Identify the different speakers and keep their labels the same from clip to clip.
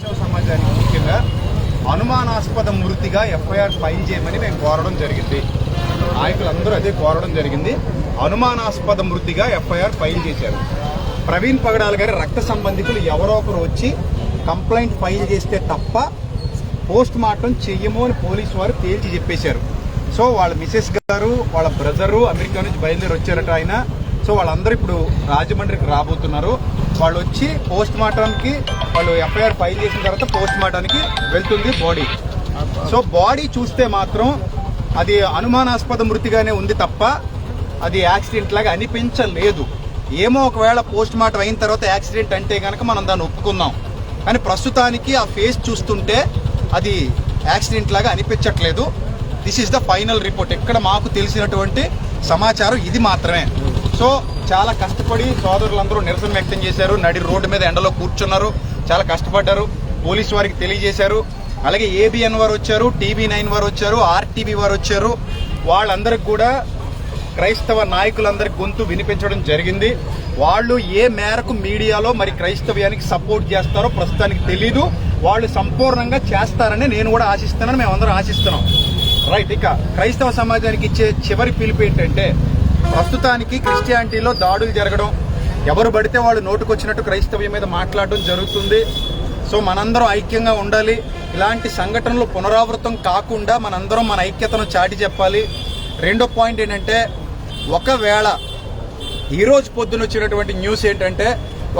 Speaker 1: క్రైస్తవ సమాజానికి ముఖ్యంగా అనుమానాస్పద మృతిగా ఎఫ్ఐఆర్ ఫైల్ చేయమని మేము కోరడం జరిగింది. నాయకులందరూ అదే కోరడం జరిగింది. అనుమానాస్పద మృతిగా ఎఫ్ఐఆర్ ఫైల్ చేశారు. ప్రవీణ్ పగడాల గారి రక్త సంబంధికులు ఎవరో ఒకరు వచ్చి కంప్లైంట్ ఫైల్ చేస్తే తప్ప పోస్ట్ మార్టం చెయ్యము అని పోలీసు వారు తేల్చి చెప్పేశారు. సో వాళ్ళ మిసెస్ గారు, వాళ్ళ బ్రదరు అమెరికా నుంచి బయలుదేరి వచ్చారట ఆయన. సో వాళ్ళందరూ ఇప్పుడు రాజమండ్రికి రాబోతున్నారు. వాళ్ళు వచ్చి పోస్ట్ మార్టంకి వాళ్ళు ఎఫ్ఐఆర్ ఫైల్ చేసిన తర్వాత పోస్ట్ మార్టానికి వెళ్తుంది బాడీ. సో బాడీ చూస్తే మాత్రం అది అనుమానాస్పద మృతిగానే ఉంది తప్ప అది యాక్సిడెంట్ లాగా అనిపించలేదు. ఏమో ఒకవేళ పోస్ట్ మార్టం అయిన తర్వాత యాక్సిడెంట్ అంటే కనుక మనం దాన్ని ఒప్పుకుందాం. కానీ ప్రస్తుతానికి ఆ ఫేస్ చూస్తుంటే అది యాక్సిడెంట్ లాగా అనిపించట్లేదు. This is the final report. ఇక్కడ మాకు తెలిసినటువంటి సమాచారం ఇది మాత్రమే. సో చాలా కష్టపడి సోదరులందరూ నిరసన వ్యక్తం చేశారు. నడి రోడ్డు మీద ఎండలో కూర్చున్నారు, చాలా కష్టపడ్డారు. పోలీసు వారికి తెలియజేశారు. అలాగే ఏబిఎన్ వారు వచ్చారు, TV9 వారు వచ్చారు, RTV వారు వచ్చారు. వాళ్ళందరికి కూడా క్రైస్తవ నాయకులందరి గొంతు వినిపించడం జరిగింది. వాళ్ళు ఏ మేరకు మీడియాలో మరి క్రైస్తవ్యానికి సపోర్ట్ చేస్తారో ప్రస్తుతానికి తెలీదు. వాళ్ళు సంపూర్ణంగా చేస్తారని నేను కూడా ఆశిస్తున్నాను, మేమందరం ఆశిస్తున్నాం. రైట్. ఇక క్రైస్తవ సమాజానికి ఇచ్చే చివరి పిలుపు ఏంటంటే, ప్రస్తుతానికి క్రిస్టియానిటీలో దాడులు జరగడం, ఎవరు పడితే వాళ్ళు నోటుకొచ్చినట్టు క్రైస్తవ్యం మీద మాట్లాడడం జరుగుతుంది. సో మనందరం ఐక్యంగా ఉండాలి. ఇలాంటి సంఘటనలు పునరావృతం కాకుండా మనందరం మన ఐక్యతను చాటి చెప్పాలి. రెండో పాయింట్ ఏంటంటే, ఒకవేళ ఈరోజు పొద్దున వచ్చినటువంటి న్యూస్ ఏంటంటే,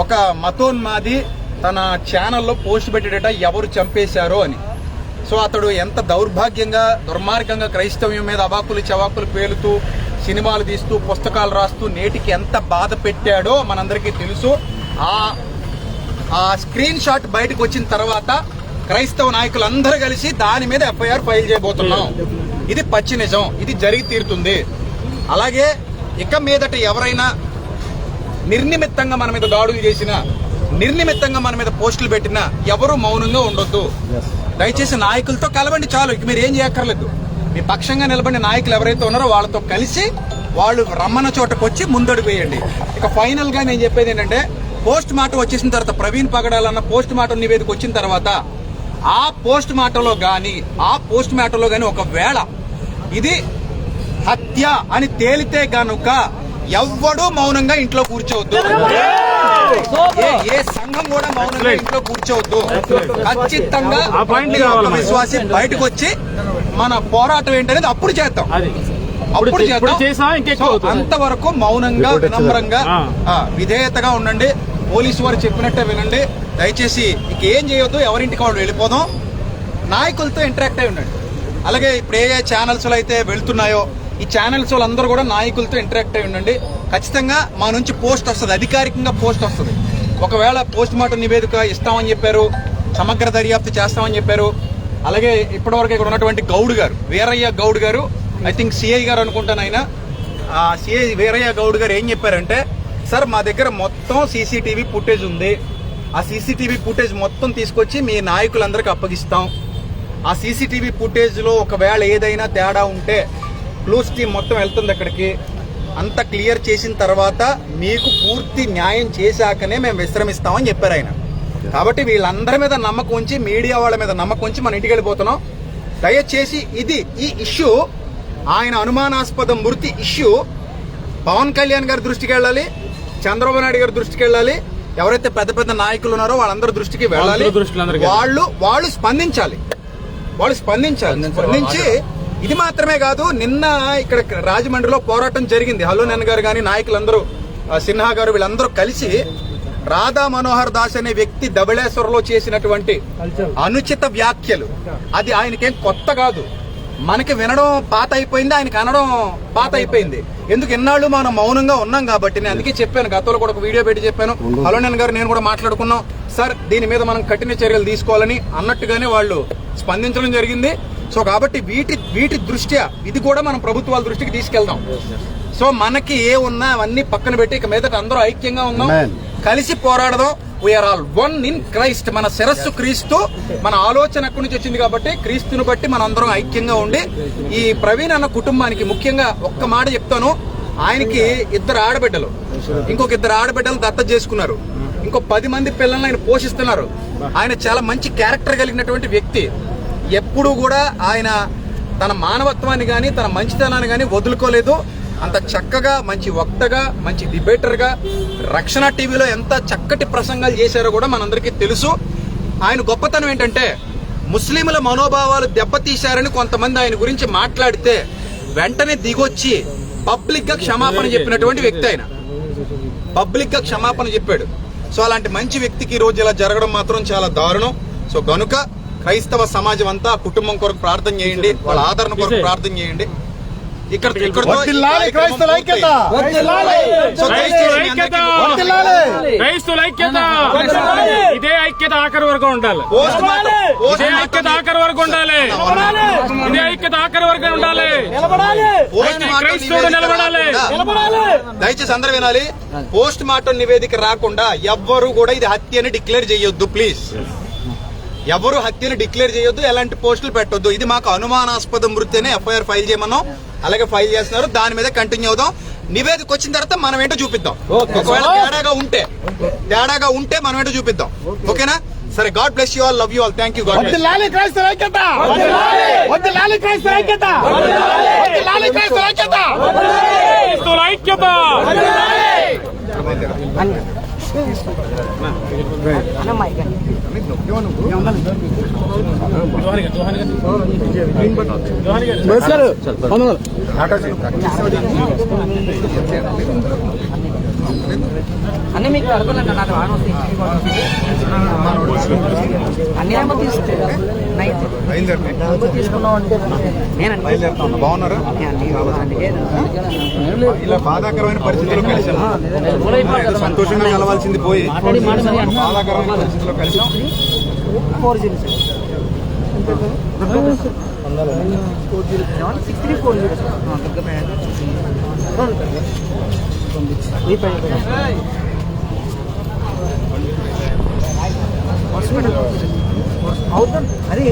Speaker 1: ఒక మతోన్మాది తన ఛానల్లో పోస్ట్ పెట్టేట ఎవరు చంపేశారో అని. సో అతడు ఎంత దౌర్భాగ్యంగా, దుర్మార్గంగా క్రైస్తవ్యం మీద అవాకులు చవాకులు పేలుతూ, సినిమాలు తీస్తూ, పుస్తకాలు రాస్తూ నేటికి ఎంత బాధ పెట్టాడో మనందరికీ తెలుసు. ఆ స్క్రీన్ షాట్ బయటకు వచ్చిన తర్వాత క్రైస్తవ నాయకులందరూ కలిసి దాని మీద ఎఫ్ఐఆర్ ఫైల్ చేయబోతున్నాం. ఇది పచ్చి నిజం, ఇది జరిగి తీరుతుంది. అలాగే ఇక మీదట ఎవరైనా నిర్నిమిత్తంగా మన మీద దాడులు చేసినా, నిర్నిమిత్తంగా మన మీద పోస్టులు పెట్టినా ఎవరు మౌనంగా ఉండొద్దు. దయచేసి నాయకులతో కలవండి, చాలు. ఇక మీరు ఏం చేయక్కర్లేదు. మీ పక్షంగా నిలబడిన నాయకులు ఎవరైతే ఉన్నారో వాళ్ళతో కలిసి వాళ్ళు రమ్మన్న చోటకు వచ్చి ముందడుగు వేయండి. ఇక ఫైనల్ గా నేను చెప్పేది ఏంటంటే, పోస్ట్ మార్టం వచ్చేసిన తర్వాత, ప్రవీణ్ పగడాలన్న పోస్ట్ మార్టం నివేదిక వచ్చిన తర్వాత ఆ పోస్ట్ మార్టంలో గాని ఒకవేళ ఇది హత్య అని తేలితే గనుక ఎవ్వడూ మౌనంగా ఇంట్లో కూర్చోవద్దు. ఏ సంఘం కూడా మౌనంగా ఇంట్లో కూర్చోవద్దు. ఖచ్చితంగా విశ్వాసి బయటకు వచ్చి మన పోరాటం ఏంటనేది అప్పుడు చేద్దాం. అంతవరకు మౌనంగా, వినమ్రంగా, విధేయతగా ఉండండి. పోలీసు వారు చెప్పినట్టే వినండి. దయచేసి ఇక ఏం చేయొద్దు, ఎవరింటికి వాళ్ళు వెళ్ళిపోదాం. నాయకులతో ఇంటరాక్ట్ అయి ఉండండి. అలాగే ఇప్పుడు ఏ ఛానల్స్ లో అయితే వెళ్తున్నాయో ఈ ఛానల్స్ వాళ్ళందరూ కూడా నాయకులతో ఇంటరాక్ట్ అయి ఉండండి. ఖచ్చితంగా మా నుంచి పోస్ట్ వస్తుంది, అధికారికంగా పోస్ట్ వస్తుంది. ఒకవేళ పోస్ట్ మార్టం నివేదిక ఇస్తామని చెప్పారు, సమగ్ర దర్యాప్తు చేస్తామని చెప్పారు. అలాగే ఇప్పటివరకు ఇక్కడ ఉన్నటువంటి గౌడ్ గారు, వీరయ్య గౌడ్ గారు, ఐ థింక్ సిఐ గారు అనుకుంటాను ఆయన, సిఐ వీరయ్య గౌడ్ గారు ఏం చెప్పారంటే, సార్ మా దగ్గర మొత్తం సీసీటీవీ ఫుటేజ్ ఉంది. ఆ సీసీటీవీ ఫుటేజ్ మొత్తం తీసుకొచ్చి మీ నాయకులందరికీ అప్పగిస్తాం. ఆ సీసీటీవీ ఫుటేజ్ లో ఒకవేళ ఏదైనా తేడా ఉంటే క్లూస్ టీం మొత్తం వెళ్తుంది అక్కడికి. అంత క్లియర్ చేసిన తర్వాత మీకు పూర్తి న్యాయం చేశాకనే మేము విశ్రమిస్తామని చెప్పారు ఆయన. కాబట్టి వీళ్ళందరి మీద నమ్మకం ఉంచి, మీడియా వాళ్ళ మీద నమ్మకం ఉంచి మన ఇంటికి వెళ్ళిపోతున్నాం. దయచేసి ఈ ఇష్యూ, ఆయన అనుమానాస్పద మృతి ఇష్యూ పవన్ కళ్యాణ్ గారి దృష్టికి వెళ్ళాలి, చంద్రబాబు నాయుడు గారి దృష్టికి వెళ్ళాలి, ఎవరైతే పెద్ద పెద్ద నాయకులు ఉన్నారో వాళ్ళందరి దృష్టికి వెళ్ళాలి. వాళ్ళు స్పందించాలి. స్పందించి ఇది మాత్రమే కాదు, నిన్న ఇక్కడ రాజమండ్రిలో పోరాటం జరిగింది. హలోనన్ గారు కానీ నాయకులందరూ, సిన్హా గారు, వీళ్ళందరూ కలిసి రాధా మనోహర్ దాస్ అనే వ్యక్తి ధవళేశ్వరంలో చేసినటువంటి అనుచిత వ్యాఖ్యలు, అది ఆయనకేం కొత్త కాదు. మనకి వినడం పాత అయిపోయింది, ఆయనకి అనడం పాత అయిపోయింది. ఎందుకు ఎన్నాళ్ళు మనం మౌనంగా ఉన్నాం కాబట్టి. నేను అందుకే చెప్పాను, గతంలో కూడా ఒక వీడియో పెట్టి చెప్పాను. హలోనన్ గారు నేను కూడా మాట్లాడుకున్నాం, సార్ దీని మీద మనం కఠిన చర్యలు తీసుకోవాలని అన్నట్టుగానే వాళ్ళు స్పందించడం జరిగింది. సో కాబట్టి వీటి దృష్ట్యా ఇది కూడా మనం ప్రభుత్వాల దృష్టికి తీసుకెళ్దాం. సో మనకి ఏ ఉన్నా అవన్నీ పక్కన పెట్టి ఇక మీదట అందరూ ఐక్యంగా ఉందాం, కలిసి పోరాడదాం. We are all one in Christ. మన శిరస్సు క్రీస్తు. మన ఆలోచన అక్కడి నుంచి వచ్చింది కాబట్టి క్రీస్తుని బట్టి మన అందరం ఐక్యంగా ఉండి ఈ ప్రవీణ్ అన్న కుటుంబానికి ముఖ్యంగా ఒక్క మాట చెప్తాను. ఆయనకి 2 ఆడబిడ్డలు, ఇంకొక 2 ఆడబిడ్డలు దత్తత చేసుకున్నారు.
Speaker 2: ఇంకో 10 మంది పిల్లల్ని ఆయన పోషిస్తున్నారు. ఆయన చాలా మంచి క్యారెక్టర్ కలిగినటువంటి వ్యక్తి. ఎప్పుడూ కూడా ఆయన తన మానవత్వాన్ని కానీ తన మంచితనాన్ని కానీ వదులుకోలేదు. అంత చక్కగా మంచి వక్తగా, మంచి డిబేటర్గా, రక్షణ టీవీలో ఎంత చక్కటి ప్రసంగాలు చేశారో కూడా మనందరికీ తెలుసు. ఆయన గొప్పతనం ఏంటంటే ముస్లింల మనోభావాలు దెబ్బతీశారని కొంతమంది ఆయన గురించి మాట్లాడితే వెంటనే దిగొచ్చి పబ్లిక్ గా క్షమాపణ చెప్పినటువంటి వ్యక్తి. ఆయన పబ్లిక్ గా క్షమాపణ చెప్పాడు. సో అలాంటి మంచి వ్యక్తికి ఈ రోజు ఇలా జరగడం మాత్రం చాలా దారుణం. సో గనుక క్రైస్తవ సమాజం అంతా కుటుంబం కొరకు ప్రార్థన చేయండి, వాళ్ళ ఆదరణ కొరకు ప్రార్థన చేయండి. ఇదే ఐక్యత ఆఖరి వరకు ఉండాలి. ఇదే ఐక్యత ఆఖరి వరకు ఉండాలి. ఇదే ఐక్యత ఆఖరి వరకు ఉండాలి. క్రైస్తవుడు నిలబడాలి. దయచేసి అందరూ వినాలి. పోస్ట్ మార్టం నివేదిక రాకుండా ఎవ్వరూ కూడా ఇది హత్య అని డిక్లేర్ చేయొద్దు. ప్లీజ్ ఎవరు హత్యని డిక్లేర్ చేయొద్దు, ఎలాంటి పోస్టులు పెట్టొద్దు. ఇది మాకు అనుమానాస్పద మృతి అని ఎఫ్ఐఆర్ ఫైల్ చేయమన్నాం, అలాగే ఫైల్ చేస్తున్నారు. దాని మీద కంటిన్యూ అవుదాం. నివేదిక వచ్చిన తర్వాత మనం ఏంటో చూపిద్దాం. ఒకవేళ తేడాగా ఉంటే మనం ఏంటో చూపిద్దాం. ఓకేనా? సరే, God bless you all, love you all, thank you. God
Speaker 3: అన్నీ మీకు అడుగుతున్నాను. నాకు
Speaker 1: బాగున్నారా? ఇలా బాధాకరమైన పరిస్థితుల్లో కలిసాను. సంతోషంగా కలవాల్సింది పోయి బాధాకరమైన పరిస్థితుల్లో కలిసాం.
Speaker 3: 4 అవుతుంది. అదే